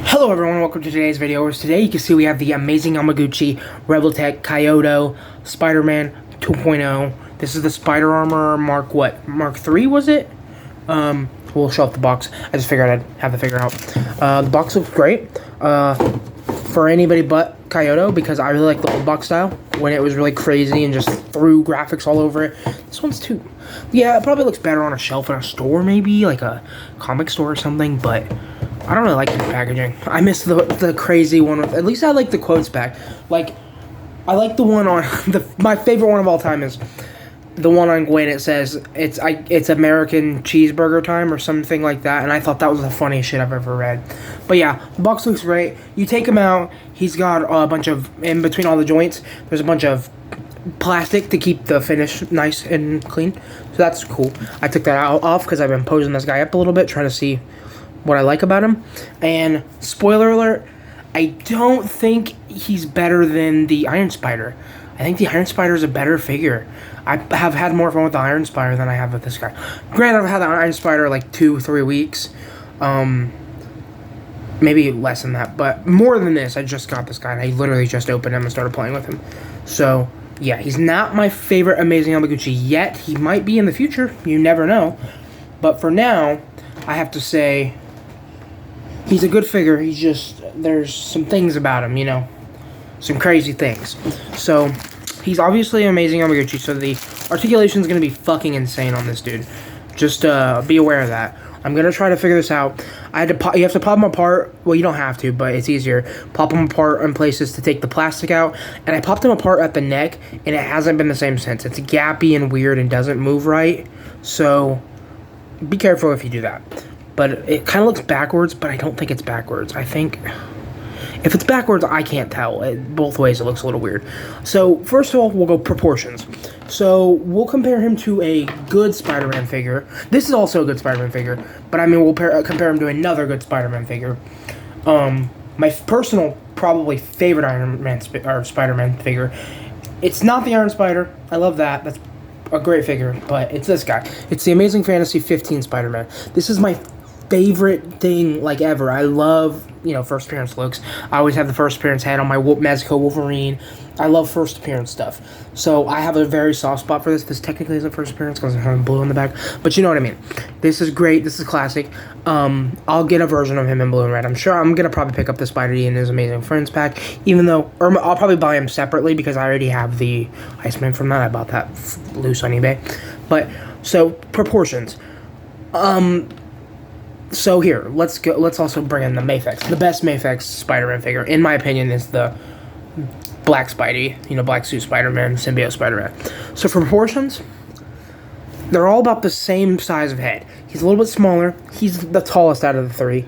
Hello everyone, welcome to today's video, where today you can see we have the amazing Yamaguchi Rebel Tech Kyoto Spider-Man 2.0. This is the Spider Armor Mark 3 was it? We'll show off the box. I just figured I'd have to figure out. The box looks great. For anybody but Kyoto, because I really like the old box style when it was really crazy and just threw graphics all over it. This one's too, yeah, it probably looks better on a shelf in a store, maybe like a comic store or something, but I don't really like the packaging. I miss the crazy one. At least I like the quotes back. Like, I like the one on my favorite one of all time is the one on Gwen. It says it's American cheeseburger time or something like that, and I thought that was the funniest shit I've ever read. But yeah, the box looks great. You take him out. He's got a bunch of, in between all the joints, there's a bunch of plastic to keep the finish nice and clean. So that's cool. I took that off because I've been posing this guy up a little bit, trying to see what I like about him. And spoiler alert, I don't think he's better than the Iron Spider. I think the Iron Spider is a better figure. I have had more fun with the Iron Spider than I have with this guy. Granted, I've had the Iron Spider like 2-3 weeks. Maybe less than that, but more than this. I just got this guy, and I literally just opened him and started playing with him. So, yeah, he's not my favorite Amazing Yamaguchi yet. He might be in the future. You never know. But for now, I have to say he's a good figure. He's just, there's some things about him, you know, some crazy things. So, he's obviously an Amazing Yamaguchi, so the articulation is going to be fucking insane on this dude. Just be aware of that. I'm going to try to figure this out. You have to pop them apart. Well, you don't have to, but it's easier. Pop them apart in places to take the plastic out. And I popped them apart at the neck, and it hasn't been the same since. It's gappy and weird and doesn't move right. So, be careful if you do that. But it kind of looks backwards, but I don't think it's backwards. I think if it's backwards, I can't tell. Both ways, it looks a little weird. So, first of all, we'll go proportions. So, we'll compare him to a good Spider-Man figure. This is also a good Spider-Man figure, but I mean, we'll compare him to another good Spider-Man figure. My personal, probably favorite Spider-Man figure. It's not the Iron Spider. I love that. That's a great figure, but it's this guy. It's the Amazing Fantasy 15 Spider-Man. This is my favorite thing like ever. I love, you know, first appearance looks. I always have the first appearance hat on my Mezco Wolverine. I love first appearance stuff. So I have a very soft spot for this. This technically isn't first appearance because I have blue in the back, but you know what I mean. This is great. This is classic. I'll get a version of him in blue and red. I'm sure I'm gonna probably pick up the Spider-D in his Amazing Friends pack, even though, or I'll probably buy him separately because I already have the Iceman from that. I bought that loose on eBay. But so proportions. So here, let's go. Let's also bring in the Mafex. The best Mafex Spider-Man figure, in my opinion, is the Black Spidey. You know, Black Suit Spider-Man, Symbiote Spider-Man. So for proportions, they're all about the same size of head. He's a little bit smaller. He's the tallest out of the three.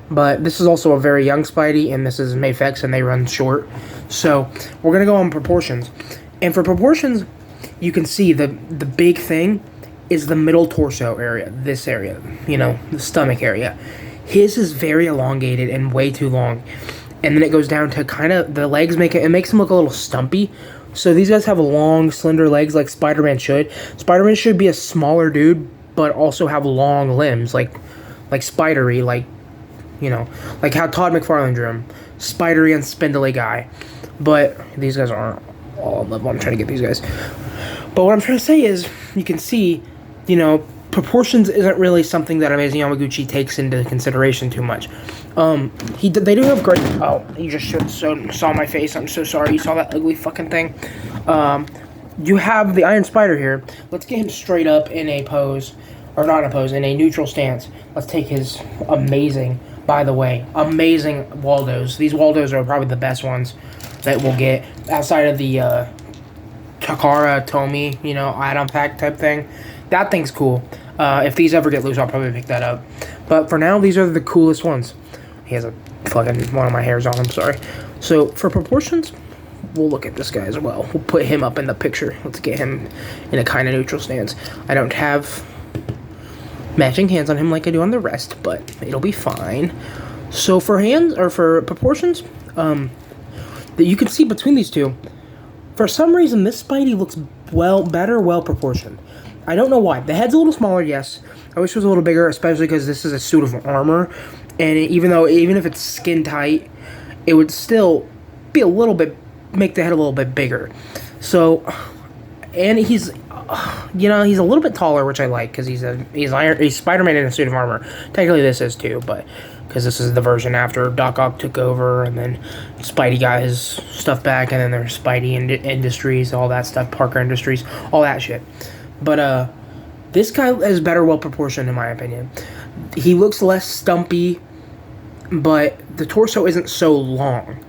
But this is also a very young Spidey, and this is Mafex, and they run short. So we're gonna go on proportions. And for proportions, you can see the big thing is the middle torso area, this area, you know, the stomach area. His is very elongated and way too long. And then it goes down to kind of, the legs makes him look a little stumpy. So these guys have long, slender legs like Spider-Man should. Spider-Man should be a smaller dude, but also have long limbs, like Spidery, like, you know, like how Todd McFarlane drew him. Spidery and spindly guy. But these guys aren't all level. I'm trying to get these guys. But what I'm trying to say is, you can see, you know, proportions isn't really something that Amazing Yamaguchi takes into consideration too much. They do have great. Oh, you just saw my face. I'm so sorry. You saw that ugly fucking thing. You have the Iron Spider here. Let's get him straight up in a pose, or not a pose, in a neutral stance. Let's take his amazing, by the way, amazing Waldos. These Waldos are probably the best ones that we'll get outside of the Takara Tomy, you know, item pack type thing. That thing's cool. If these ever get loose, I'll probably pick that up. But for now, these are the coolest ones. He has a fucking one of my hairs on him, sorry. So for proportions, we'll look at this guy as well. We'll put him up in the picture. Let's get him in a kind of neutral stance. I don't have matching hands on him like I do on the rest, but it'll be fine. So for hands, or for proportions, that you can see between these two, for some reason, this Spidey looks well proportioned. I don't know why. The head's a little smaller, yes. I wish it was a little bigger, especially because this is a suit of armor. and even if it's skin tight, it would still be a little bit, make the head a little bit bigger. So, and he's he's a little bit taller, which I like because he's Spider-Man in a suit of armor. Technically, this is too, but because this is the version after Doc Ock took over, and then Spidey got his stuff back, and then there's Spidey Industries, all that stuff, Parker Industries, all that shit. But this guy is better well proportioned in my opinion. He looks less stumpy, but the torso isn't so long.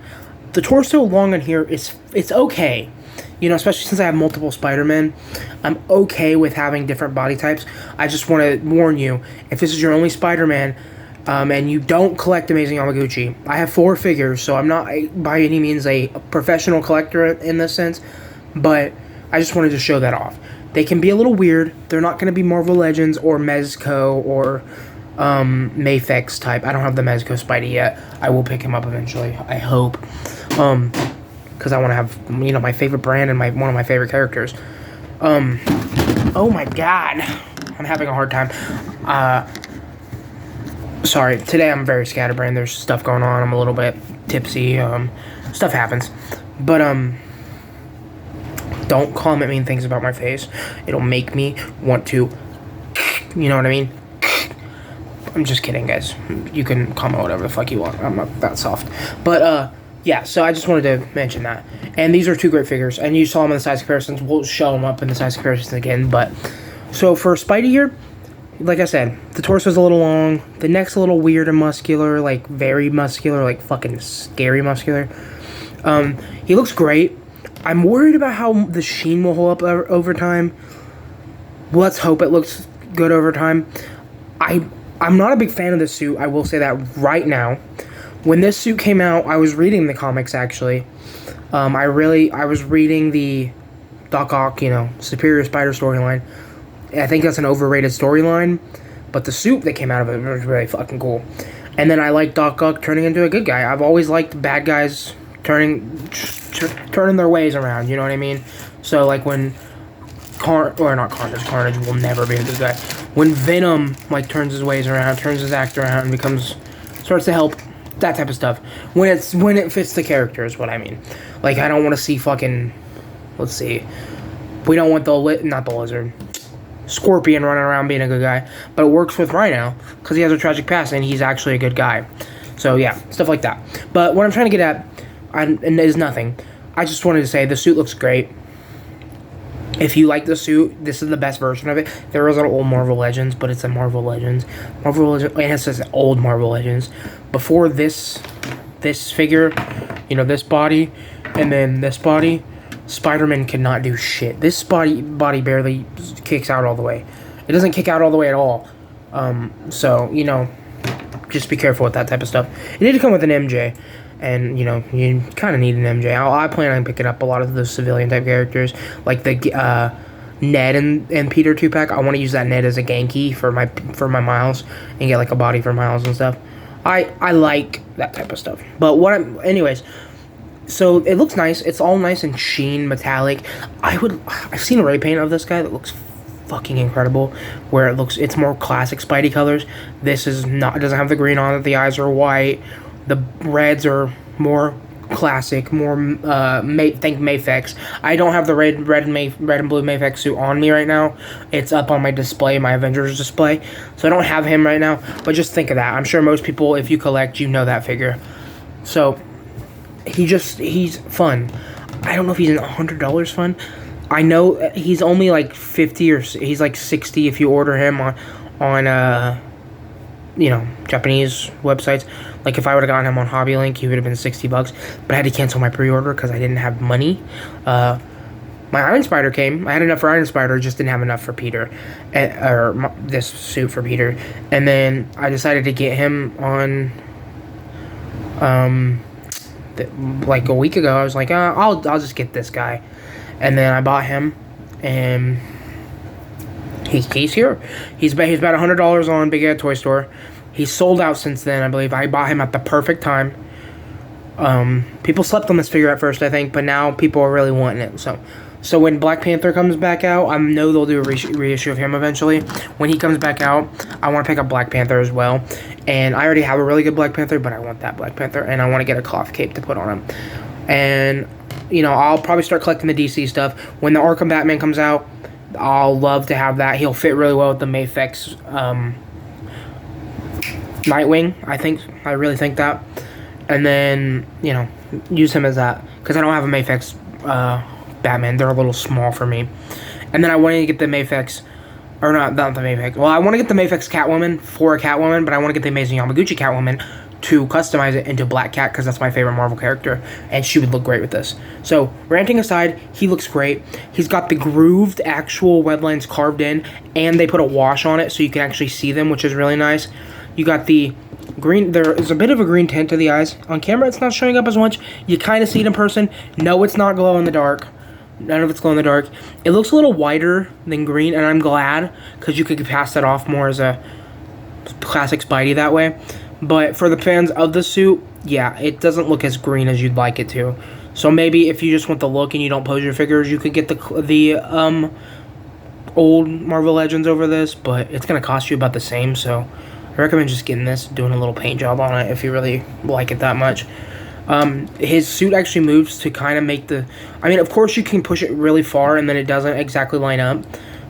The torso long in here it's okay. Especially since I have multiple Spider-Men, I'm okay with having different body types. I just want to warn you, if this is your only Spider-Man, and you don't collect Amazing Yamaguchi, I have 4 figures, so I'm not by any means a professional collector in this sense, but I just wanted to show that off. They can be a little weird. They're not going to be Marvel Legends or Mezco or Mafex type. I don't have the Mezco Spidey yet. I will pick him up eventually, I hope. Because I want to have, my favorite brand and one of my favorite characters. Oh my god. I'm having a hard time. Sorry, today I'm very scatterbrained. There's stuff going on. I'm a little bit tipsy. Stuff happens. But, don't comment mean things about my face. It'll make me want to, you know what I mean? I'm just kidding, guys. You can comment whatever the fuck you want. I'm not that soft. But, yeah, so I just wanted to mention that. And these are 2 great figures. And you saw them in the size comparisons. We'll show them up in the size comparisons again. But, so for Spidey here, like I said, the torso's a little long. The neck's a little weird and muscular. Like, very muscular. Like, fucking scary muscular. He looks great. I'm worried about how the sheen will hold up over time. Let's hope it looks good over time. I'm not a big fan of this suit. I will say that right now. When this suit came out, I was reading the comics, actually. I was reading the Doc Ock, Superior Spider storyline. I think that's an overrated storyline, but the suit that came out of it was really fucking cool. And then I like Doc Ock turning into a good guy. I've always liked bad guys turning their ways around, you know what I mean? So, like, when Carnage will never be a good guy. When Venom, turns his ways around, turns his act around, starts to help, that type of stuff. When it fits the character is what I mean. Like, I don't want to see fucking, let's see, we don't want not the Lizard, Scorpion running around being a good guy, but it works with Rhino, because he has a tragic past, and he's actually a good guy. So, yeah, stuff like that. But what I'm trying to get at, and is nothing, I just wanted to say, the suit looks great. If you like the suit, this is the best version of it. There is an old Marvel Legends, but it's a Marvel Legends. And it says old Marvel Legends. Before this figure, this body, and then this body, Spider-Man cannot do shit. This body barely kicks out all the way. It doesn't kick out all the way at all. So, just be careful with that type of stuff. It did come with an MJ. And, you kind of need an MJ. I plan on picking up a lot of those civilian-type characters. Like the Ned and Peter 2-pack. I want to use that Ned as a Genki for my Miles. And get, a body for Miles and stuff. I like that type of stuff. But anyways. So, it looks nice. It's all nice and sheen, metallic. I've seen a ray paint of this guy that looks fucking incredible. Where it's more classic Spidey colors. This is not, it doesn't have the green on it. The eyes are white. The reds are more classic, more think Mafex. I don't have the red and blue Mafex suit on me right now. It's up on my display, my Avengers display. So I don't have him right now, but just think of that. I'm sure most people, if you collect, that figure. So he's fun. I don't know if he's $100 fun. I know he's only 50 or he's 60 if you order him on Japanese websites. If I would have gotten him on Hobby Link, he would have been $60, but I had to cancel my pre-order because I didn't have money. My Iron Spider came. I had enough for Iron Spider, just didn't have enough for Peter, this suit for Peter. And then I decided to get him on, a week ago. I was like, I'll just get this guy, and then I bought him, and he's here. He's about $100 on Big Ed Toy Store. He's sold out since then, I believe. I bought him at the perfect time. People slept on this figure at first, I think, but now people are really wanting it. So So when Black Panther comes back out, I know they'll do a reissue of him eventually. When he comes back out, I want to pick up Black Panther as well. And I already have a really good Black Panther, but I want that Black Panther, and I want to get a cloth cape to put on him. And, you know, I'll probably start collecting the DC stuff. When the Arkham Batman comes out, I'll love to have that. He'll fit really well with the Mafex Nightwing, I really think that. And then, you know, use him as that. Because I don't have a Mafex Batman. They're a little small for me. And then I wanted to get the Mafex, or not the Mafex. Well, I want to get the Mafex Catwoman for a Catwoman, but I want to get the Amazing Yamaguchi Catwoman to customize it into Black Cat, because that's my favorite Marvel character, and she would look great with this. So, ranting aside, he looks great. He's got the grooved actual web lines carved in, and they put a wash on it so you can actually see them, which is really nice. You got the green, there is a bit of a green tint to the eyes. On camera, it's not showing up as much. You kind of see it in person. No, it's not glow in the dark. None of it's glow in the dark. It looks a little whiter than green, and I'm glad, because you could pass that off more as a classic Spidey that way. But for the fans of the suit, yeah, it doesn't look as green as you'd like it to. So maybe if you just want the look and you don't pose your figures, you could get the old Marvel Legends over this, but it's going to cost you about the same, so I recommend just getting this, doing a little paint job on it if you really like it that much. His suit actually moves to kind of make the... I mean, of course you can push it really far and then it doesn't exactly line up,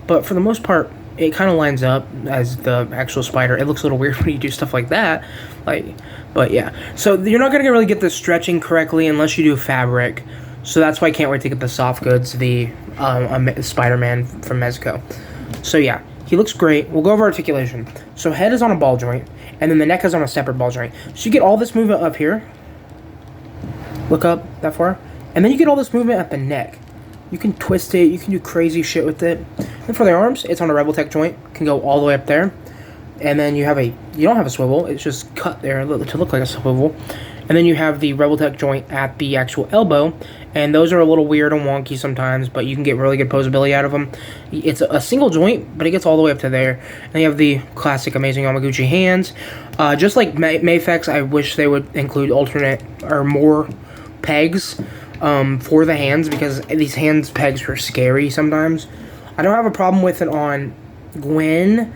but for the most part, it kind of lines up as the actual spider. It looks a little weird when you do stuff like that. But yeah. So you're not going to really get the stretching correctly unless you do fabric. So that's why I can't wait to get the soft goods, the Spider-Man from Mezco. So yeah, he looks great. We'll go over articulation. So head is on a ball joint, and then the neck is on a separate ball joint. So you get all this movement up here. Look up that far. And then you get all this movement at the neck. You can twist it. You can do crazy shit with it. And for the arms, it's on a Rebel Tech joint. Can go all the way up there. And then you don't have a swivel. It's just cut there to look like a swivel. And then you have the Rebel Tech joint at the actual elbow. And those are a little weird and wonky sometimes, but you can get really good posability out of them. It's a single joint, but it gets all the way up to there. And you have the classic Amazing Yamaguchi hands. Just like Mafex, I wish they would include alternate or more pegs for the hands, because these hands pegs are scary sometimes. I don't have a problem with it on Gwen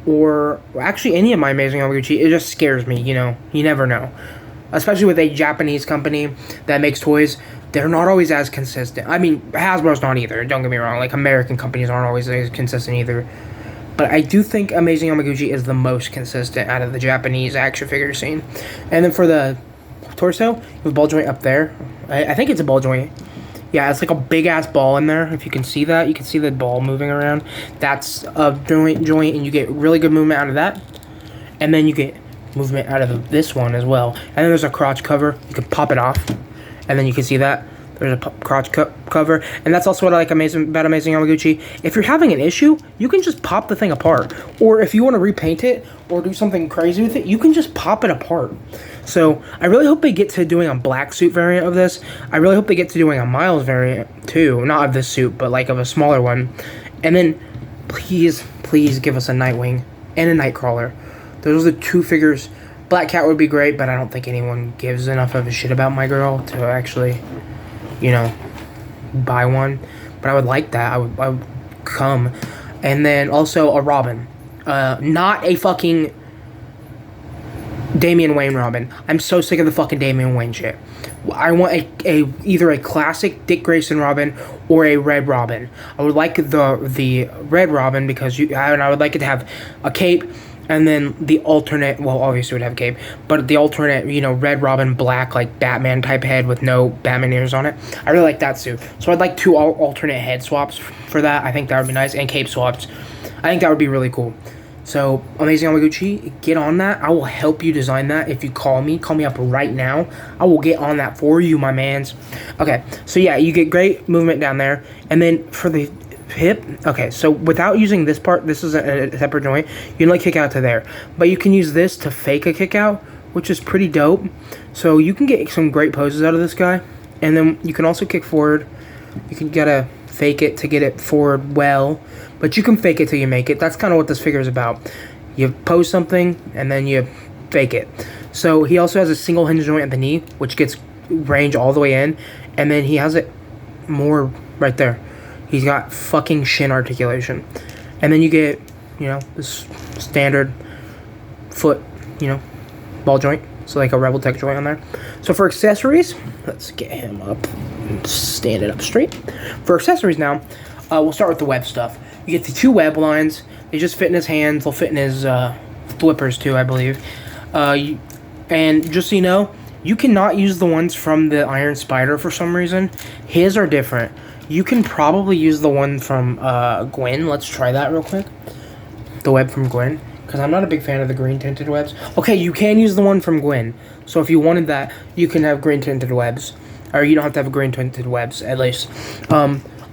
or actually any of my Amazing Yamaguchi. It just scares me, you know. You never know. Especially with a Japanese company that makes toys, they're not always as consistent. I mean, Hasbro's not either, don't get me wrong. Like, American companies aren't always as consistent either. But I do think Amazing Yamaguchi is the most consistent out of the Japanese action figure scene. And then for the torso, you have a ball joint up there. I think it's a ball joint. Yeah, it's like a big-ass ball in there. If you can see that, you can see the ball moving around. That's a joint, and you get really good movement out of that. And then you get movement out of this one as well. And then there's a crotch cover. You can pop it off, and then you can see that. There's a crotch cover, and that's also what I like about Amazing Yamaguchi. If you're having an issue, you can just pop the thing apart. Or if you want to repaint it or do something crazy with it, you can just pop it apart. So I really hope they get to doing a black suit variant of this. I really hope they get to doing a Miles variant too. Not of this suit, but like of a smaller one. And then please give us a Nightwing and a Nightcrawler. Those are the two figures. Black Cat would be great, but I don't think anyone gives enough of a shit about my girl to actually, you know, buy one. But I would like that. I would come. And then also a Robin. Not a fucking Damian Wayne Robin. I'm so sick of the fucking Damian Wayne shit. I want either a classic Dick Grayson Robin or a Red Robin. I would like the Red Robin because I would like it to have a cape. And then the alternate, well, obviously it would have a cape, but the alternate, you know, Red Robin, black, like Batman type head with no Batman ears on it. I really like that suit. So I'd like two alternate head swaps for that. I think that would be nice. And cape swaps. I think that would be really cool. So, Amazing Yamaguchi, get on that. I will help you design that if you call me. Call me up right now. I will get on that for you, my mans. Okay, so yeah, you get great movement down there. And then for the hip, okay, so without using this part, this is a separate joint, you can like kick out to there, but you can use this to fake a kick out, which is pretty dope. So you can get some great poses out of this guy, and then you can also kick forward. You can gotta fake it to get it forward well, but you can fake it till you make it. That's kind of what this figure is about. You pose something and then you fake it. So he also has a single hinge joint at the knee, which gets range all the way in, and then he has it more right there. He's got fucking shin articulation. And then you get, you know, this standard foot, you know, ball joint. So like a Rebel Tech joint on there. So for accessories, let's get him up and stand it up straight. For accessories now, we'll start with the web stuff. You get the 2 web lines. They just fit in his hands. They'll fit in his flippers too, I believe. And just so you know, you cannot use the ones from the Iron Spider for some reason. His are different. You can probably use the one from Gwen. Let's try that real quick. The web from Gwen. Because I'm not a big fan of the green tinted webs. Okay, you can use the one from Gwen. So if you wanted that, you can have green tinted webs. Or you don't have to have green tinted webs, at least.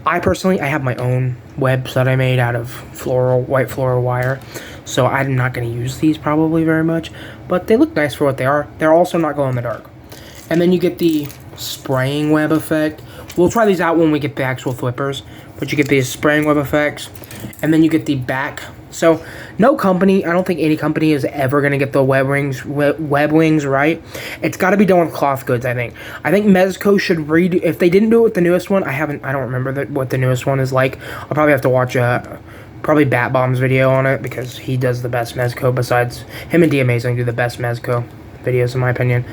I personally, I have my own webs that I made out of white floral wire. So I'm not going to use these probably very much. But they look nice for what they are. They're also not glow in the dark. And then you get the spraying web effect. We'll try these out when we get the actual flippers. But you get these spraying web effects. And then you get the back. So no company, I don't think any company is ever going to get the web wings right. It's got to be done with cloth goods, I think. I think Mezco should redo, if they didn't do it with the newest one, I don't remember what the newest one is like. I'll probably have to watch probably Bat Bomb's video on it because he does the best Mezco besides him and D Amazing do the best Mezco videos in my opinion.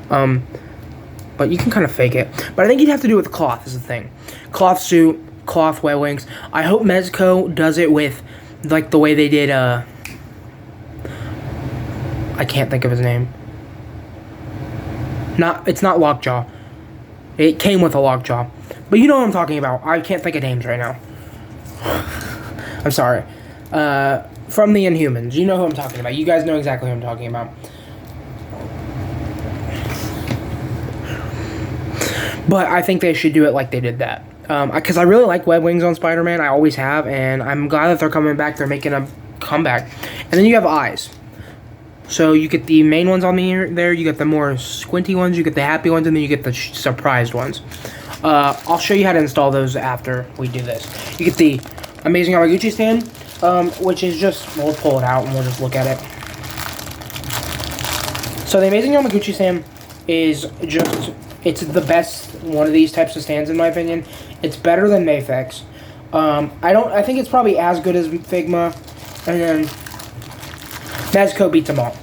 But you can kind of fake it. But I think you'd have to do it with cloth is the thing. Cloth suit, cloth web wings. I hope Mezco does it with like the way they did, I can't think of his name. It's not Lockjaw. It came with a Lockjaw. But you know what I'm talking about. I can't think of names right now. I'm sorry. From the Inhumans. You know who I'm talking about. You guys know exactly who I'm talking about. But I think they should do it like they did that. Because I really like web wings on Spider-Man. I always have, and I'm glad that they're coming back. They're making a comeback. And then you have eyes. So you get the main ones on there. You get the more squinty ones. You get the happy ones, and then you get the surprised ones. I'll show you how to install those after we do this. You get the Amazing Yamaguchi stand, which is just, we'll pull it out and we'll just look at it. So the Amazing Yamaguchi stand is just, it's the best one of these types of stands in my opinion. It's better than Mafex. I think it's probably as good as Figma, and then Mezco beats them all.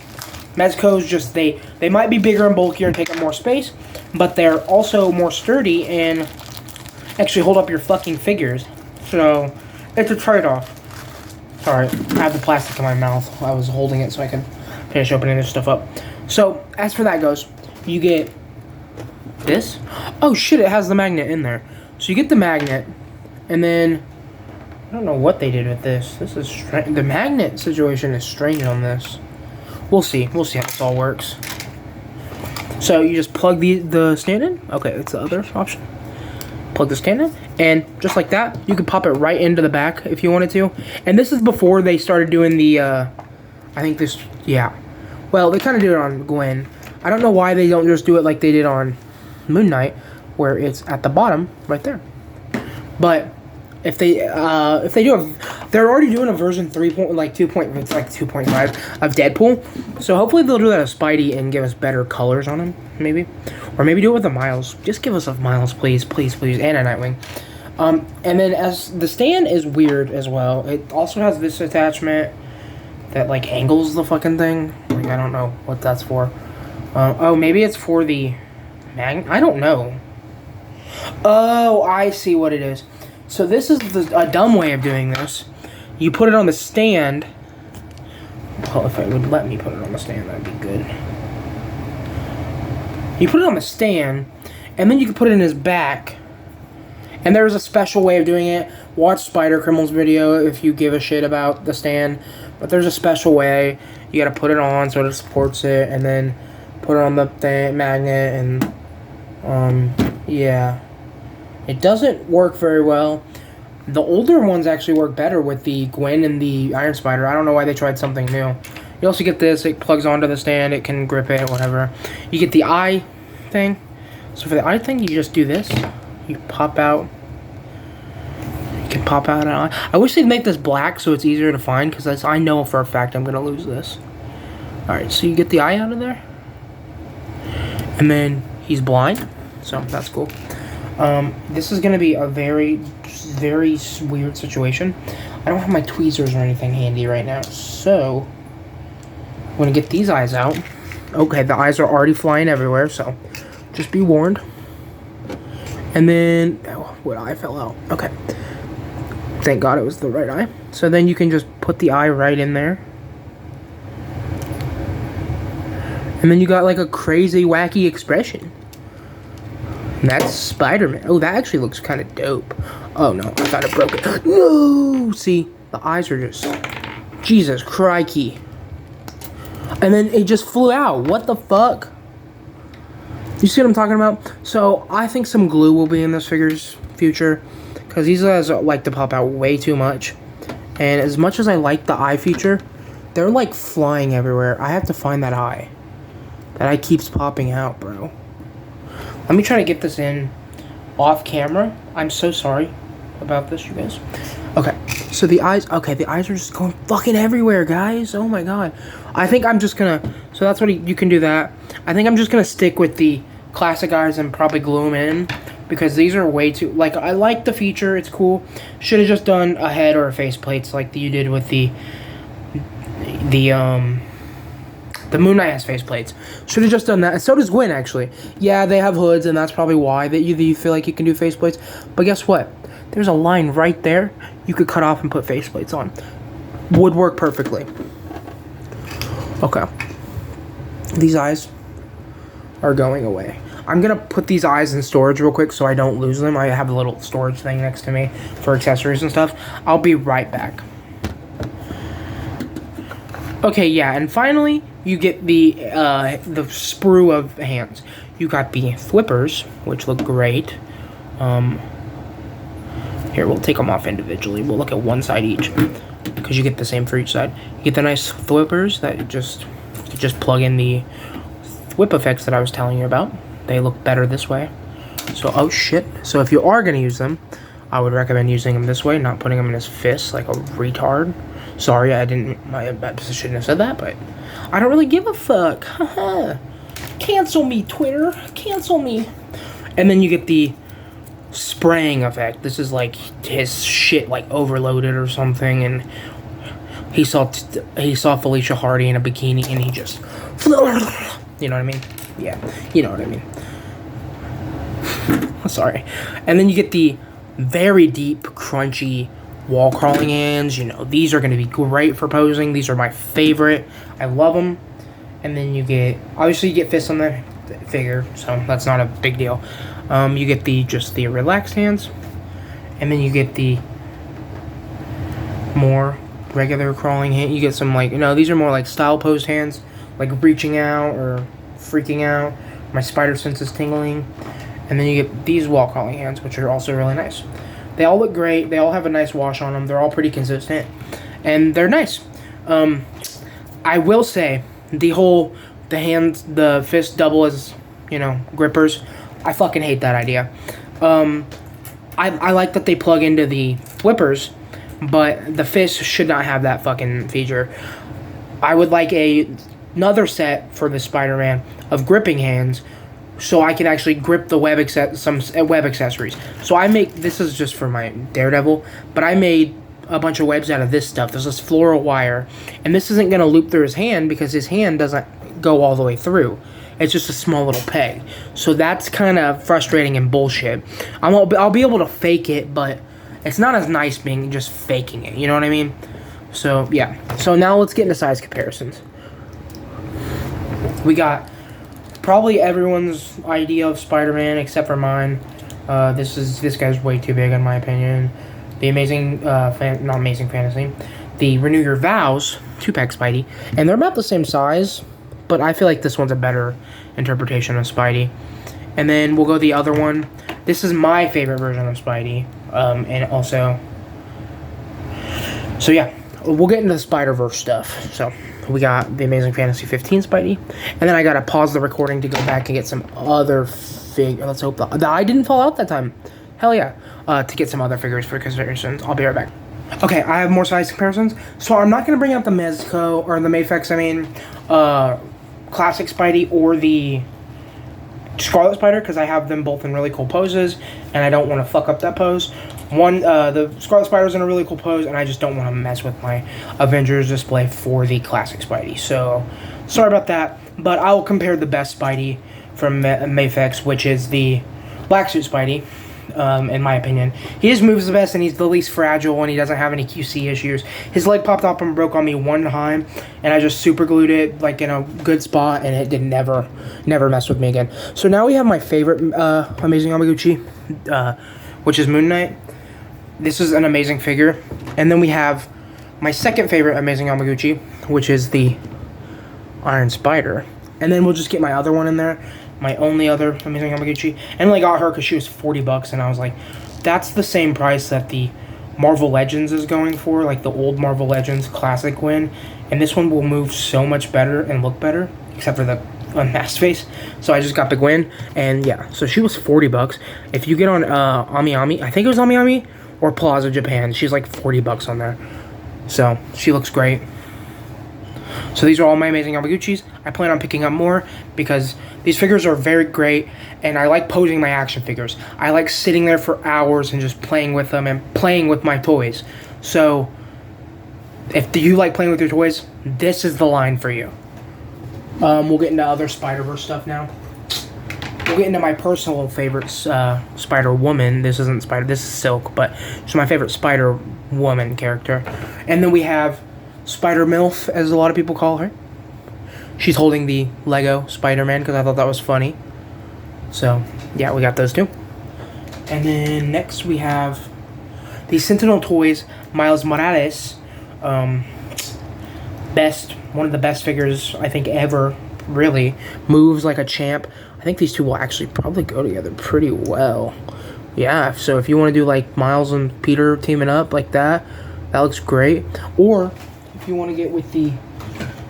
Mezco's just, they might be bigger and bulkier and take up more space, but they're also more sturdy and actually hold up your fucking figures. So it's a trade-off. Sorry, I have the plastic in my mouth. I was holding it so I could finish opening this stuff up. So as for that goes, you get this. Oh shit, it has the magnet in there. So you get the magnet, and then I don't know what they did with this. This is strange. The magnet situation is strange on this. We'll see. We'll see how this all works. So you just plug the stand in. Okay, that's the other option. Plug the stand in, and just like that, you can pop it right into the back if you wanted to. And this is before they started doing the, I think this, yeah. Well, they kind of did it on Gwen. I don't know why they don't just do it like they did on Moon Knight, where it's at the bottom right there. But if they do they're already doing a version 2.5 of Deadpool. So hopefully they'll do that with Spidey and give us better colors on him, maybe. Or maybe do it with a Miles. Just give us a Miles, please, please, please, and a Nightwing. And then as the stand is weird as well. It also has this attachment that like angles the fucking thing. Like I don't know what that's for. Oh, maybe it's for the magnet. I don't know. Oh, I see what it is. So this is a dumb way of doing this. You put it on the stand. Well, if it would let me put it on the stand, that'd be good. You put it on the stand, and then you can put it in his back. And there's a special way of doing it. Watch Spider Criminal's video if you give a shit about the stand. But there's a special way. You gotta put it on so it supports it, and then put it on the magnet, and yeah. It doesn't work very well. The older ones actually work better with the Gwen and the Iron Spider. I don't know why they tried something new. You also get this. It plugs onto the stand. It can grip it, whatever. You get the eye thing. So for the eye thing, you just do this. You pop out. You can pop out an eye. I wish they'd make this black so it's easier to find, because I know for a fact I'm going to lose this. Alright, so you get the eye out of there. And then he's blind. So that's cool. This is gonna be a very, very weird situation. I don't have my tweezers or anything handy right now, so I'm gonna get these eyes out. Okay, the eyes are already flying everywhere, so just be warned. And then, oh, what eye fell out? Okay. Thank God it was the right eye. So then you can just put the eye right in there. And then you got like a crazy, wacky expression. And that's Spider-Man. Oh, that actually looks kind of dope. Oh no, I thought it broke it. No! See, the eyes are just... Jesus crikey. And then it just flew out. What the fuck? You see what I'm talking about? So, I think some glue will be in this figure's future. Because these guys like to pop out way too much. And as much as I like the eye feature, they're like flying everywhere. I have to find that eye. That eye keeps popping out, bro. Let me try to get this in off camera. I'm so sorry about this, you guys. Okay, so the eyes... Okay, the eyes are just going fucking everywhere, guys. Oh my god. I think I'm just gonna... So that's what you can do that. I think I'm just gonna stick with the classic eyes and probably glue them in. Because these are way too... Like, I like the feature. It's cool. Should have just done a head or a face plates like you did with the Moon Knight has face plates. Should have just done that. And so does Gwen, actually. Yeah, they have hoods, and that's probably why that you feel like you can do face plates. But guess what? There's a line right there you could cut off and put face plates on. Would work perfectly. Okay. These eyes are going away. I'm going to put these eyes in storage real quick so I don't lose them. I have a little storage thing next to me for accessories and stuff. I'll be right back. Okay, yeah, and finally, you get the sprue of hands. You got the flippers, which look great. Here, we'll take them off individually. We'll look at one side each, because you get the same for each side. You get the nice flippers that you just plug in the whip effects that I was telling you about. They look better this way. So, oh shit. So if you are going to use them, I would recommend using them this way, not putting them in his fist like a retard. Sorry, I shouldn't have said that, but I don't really give a fuck. Haha. Cancel me, Twitter. Cancel me. And then you get the spraying effect. This is like his shit like overloaded or something, and he saw Felicia Hardy in a bikini, and he just, you know what I mean? Yeah, you know what I mean. Sorry. And then you get the very deep, crunchy wall crawling hands. You know, these are going to be great for posing. These are my favorite. I love them. And then you get, obviously you get fists on the figure, so that's not a big deal. You get just the relaxed hands, and then you get the more regular crawling hand. You get some like, these are more like style posed hands, like reaching out or freaking out. My spider sense is tingling. And then you get these wall crawling hands, which are also really nice. They all look great. They all have a nice wash on them. They're all pretty consistent, and they're nice. I will say the fist double as, grippers. I fucking hate that idea. I like that they plug into the flippers, but the fist should not have that fucking feature. I would like another set for the Spider-Man of gripping hands, so I can actually grip the web accessories. So this is just for my Daredevil, but I made a bunch of webs out of this stuff. There's this floral wire, and this isn't going to loop through his hand because his hand doesn't go all the way through. It's just a small little peg. So that's kind of frustrating and bullshit. I'll be able to fake it, but it's not as nice being just faking it. You know what I mean? So, yeah. So now let's get into size comparisons. We got probably everyone's idea of Spider-Man except for mine. This guy's way too big in my opinion. The not Amazing Fantasy. The Renew Your Vows 2-pack Spidey, and they're about the same size, but I feel like this one's a better interpretation of Spidey. And then we'll go the other one. This is my favorite version of Spidey, and also, so yeah, we'll get into the Spider-Verse stuff. So we got the Amazing Fantasy 15 Spidey, and then I gotta pause the recording to go back and get some other let's hope the eye didn't fall out that time. Hell yeah. To get some other figures for considerations. I'll be right back. Okay, I have more size comparisons. So I'm not going to bring out the Mezco, or the Mafex, classic Spidey, or the Scarlet Spider, because I have them both in really cool poses, and I don't want to fuck up that pose. The Scarlet Spider's in a really cool pose, and I just don't want to mess with my Avengers display for the classic Spidey. So, sorry about that, but I will compare the best Spidey from Mafex, which is the Black Suit Spidey. In my opinion, he just moves the best, and he's the least fragile, and he doesn't have any QC issues. His leg popped up and broke on me one time, and I just super glued it like in a good spot, and it did never mess with me again. So now we have my favorite amazing Yamaguchi, which is Moon Knight. This is an amazing figure, and then we have my second favorite amazing Yamaguchi, which is the Iron Spider, and then we'll just get my other one in there. My only other amazing Yamaguchi. And I got her because she was $40, and I was like, that's the same price that the Marvel Legends is going for, like the old Marvel Legends classic Gwen. And this one will move so much better and look better, except for the unmasked face. So I just got the Gwen, and yeah, so she was $40. If you get on Ami, I think it was Ami or Plaza Japan, she's like $40 on there. So she looks great. So these are all my amazing Yamaguchis. I plan on picking up more because these figures are very great, and I like posing my action figures. I like sitting there for hours and just playing with them and playing with my toys. So if you like playing with your toys, this is the line for you. We'll get into other Spider-Verse stuff now. We'll get into my personal favorite Spider-Woman. This isn't Spider, this is Silk, but she's my favorite Spider-Woman character. And then we have Spider-MILF, as a lot of people call her. She's holding the Lego Spider-Man because I thought that was funny. So, yeah, we got those two. And then next we have the Sentinel Toys Miles Morales. One of the best figures, I think, ever, really. Moves like a champ. I think these two will actually probably go together pretty well. Yeah, so if you want to do, like, Miles and Peter teaming up like that, that looks great. Or if you want to get with the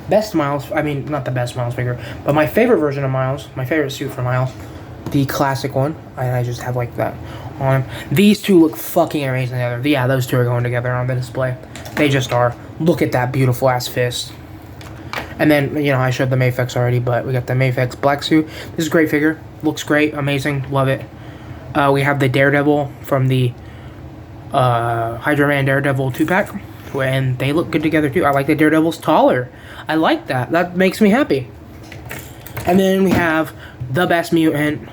best Miles, I mean, not the best Miles figure, but my favorite version of Miles, my favorite suit for Miles, the classic one, and I just have like that on him. These two look fucking amazing together. Yeah, those two are going together on the display. They just are. Look at that beautiful ass fist. And then, you know, I showed the Mafex already, but we got the Mafex black suit. This is a great figure. Looks great. Amazing. Love it. We have the Daredevil from the Hydra Man Daredevil 2-pack. And they look good together too. I like the Daredevil's taller. I like that. That makes me happy. And then we have the best mutant.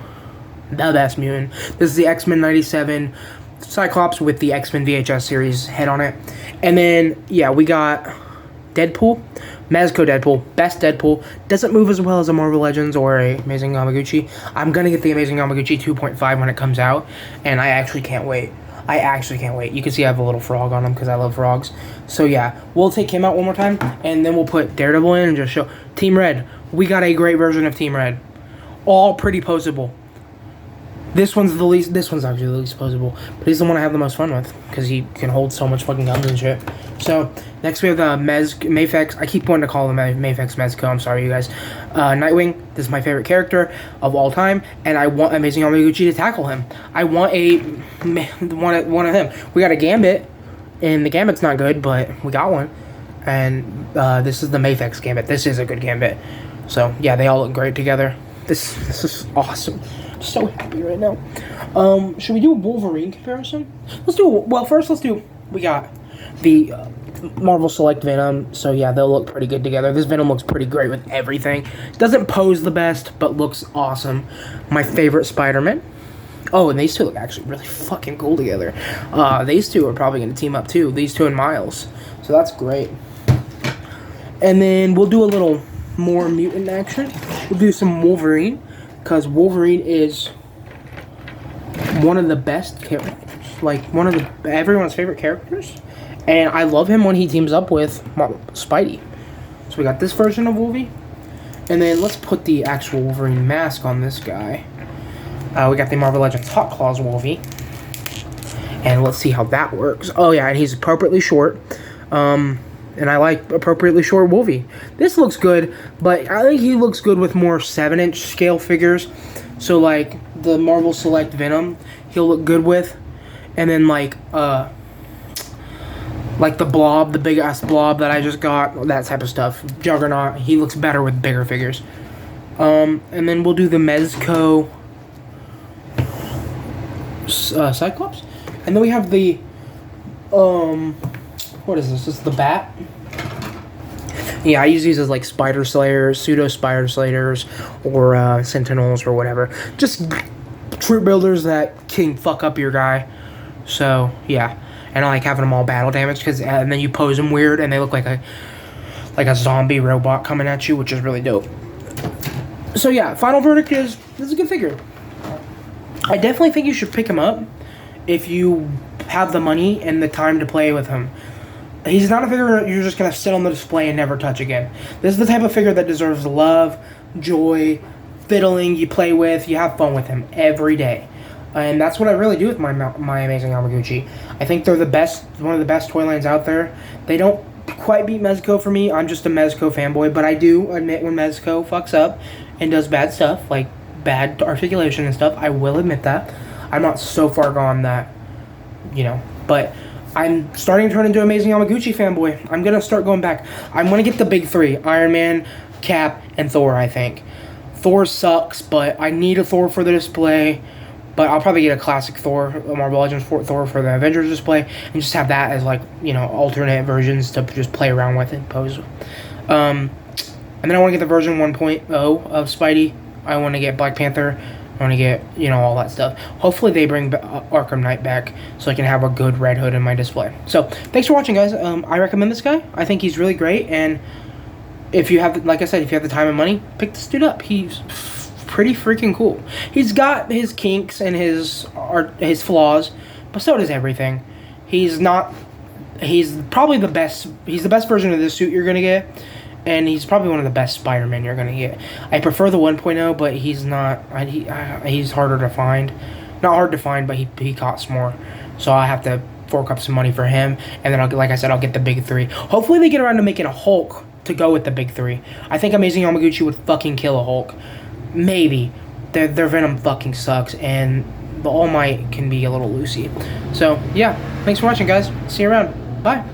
The best mutant. This is the X-Men 97 Cyclops with the X-Men VHS series head on it. And then, yeah, we got Deadpool. Mezco Deadpool. Best Deadpool. Doesn't move as well as a Marvel Legends or a Amazing Yamaguchi. I'm going to get the Amazing Yamaguchi 2.5 when it comes out. And I actually can't wait. You can see I have a little frog on him because I love frogs. So yeah, we'll take him out one more time, and then we'll put Daredevil in and just show Team Red. We got a great version of Team Red. All pretty posable. This one's actually the least posable, but he's the one I have the most fun with because he can hold so much fucking guns and shit. So next we have the Mafex. I keep wanting to call him Mafex Mezco. I'm sorry, you guys. Nightwing. This is my favorite character of all time, and I want Amazing Yamaguchi to tackle him. I want one of him. We got a Gambit, and the Gambit's not good, but we got one. And this is the Mafex Gambit. This is a good Gambit. So yeah, they all look great together. This is awesome. I'm so happy right now. Should we do a Wolverine comparison? We got the Marvel Select Venom. So yeah, they'll look pretty good together. This Venom looks pretty great with everything. Doesn't pose the best, but looks awesome. My favorite Spider-Man. Oh, and these two look actually really fucking cool together. These two are probably going to team up too. These two and Miles. So that's great. And then we'll do a little more mutant action. We'll do some Wolverine. Because Wolverine is one of the best characters. Like, one of everyone's favorite characters. And I love him when he teams up with Spidey. So we got this version of Wolverine. And then let's put the actual Wolverine mask on this guy. We got the Marvel Legends Hot Claws Wolverine. And let's see how that works. Oh yeah, and he's appropriately short. And I like appropriately short Wolvie. This looks good, but I think he looks good with more 7-inch scale figures. So, like, the Marvel Select Venom, he'll look good with. And then, like the Blob, the big-ass Blob that I just got, that type of stuff. Juggernaut, he looks better with bigger figures. And then we'll do the Mezco Cyclops. And then we have the, what is this? This is the Bat. Yeah, I use these as like Spider Slayers, Pseudo Spider Slayers, or Sentinels or whatever. Just troop builders that can fuck up your guy. So, yeah. And I like having them all battle damage, because and then you pose them weird and they look like a zombie robot coming at you, which is really dope. So yeah, final verdict is, this is a good figure. I definitely think you should pick him up if you have the money and the time to play with him. He's not a figure you're just going to sit on the display and never touch again. This is the type of figure that deserves love, joy, fiddling, you play with, you have fun with him every day. And that's what I really do with my Amazing Yamaguchi. I think they're the best, one of the best toy lines out there. They don't quite beat Mezco for me. I'm just a Mezco fanboy, but I do admit when Mezco fucks up and does bad stuff, like bad articulation and stuff, I will admit that. I'm not so far gone that, you know, but I'm starting to turn into Amazing Yamaguchi fanboy. I'm going to start going back. I'm going to get the big three, Iron Man, Cap, and Thor, I think. Thor sucks, but I need a Thor for the display. But I'll probably get a classic Thor, Marvel Legends Thor for the Avengers display, and just have that as, like, you know, alternate versions to just play around with and pose. And then I want to get the version 1.0 of Spidey. I want to get Black Panther. I want to get, you know, all that stuff. Hopefully they bring Arkham Knight back so I can have a good Red Hood in my display. So, thanks for watching, guys. I recommend this guy. I think he's really great, and if you have, like I said, if you have the time and money, pick this dude up. He's pretty freaking cool. He's got his kinks and his flaws, but so does everything. He's probably the best. He's the best version of this suit you're gonna get, and he's probably one of the best Spider-Man you're gonna get. I prefer the 1.0, but he's not. He's harder to find. Not hard to find, but he costs more, so I have to fork up some money for him. And then, like I said, I'll get the big three. Hopefully, they get around to making a Hulk to go with the big three. I think Amazing Yamaguchi would fucking kill a Hulk. Maybe. Their Venom fucking sucks, and the All Might can be a little loosey. So, yeah. Thanks for watching, guys. See you around. Bye.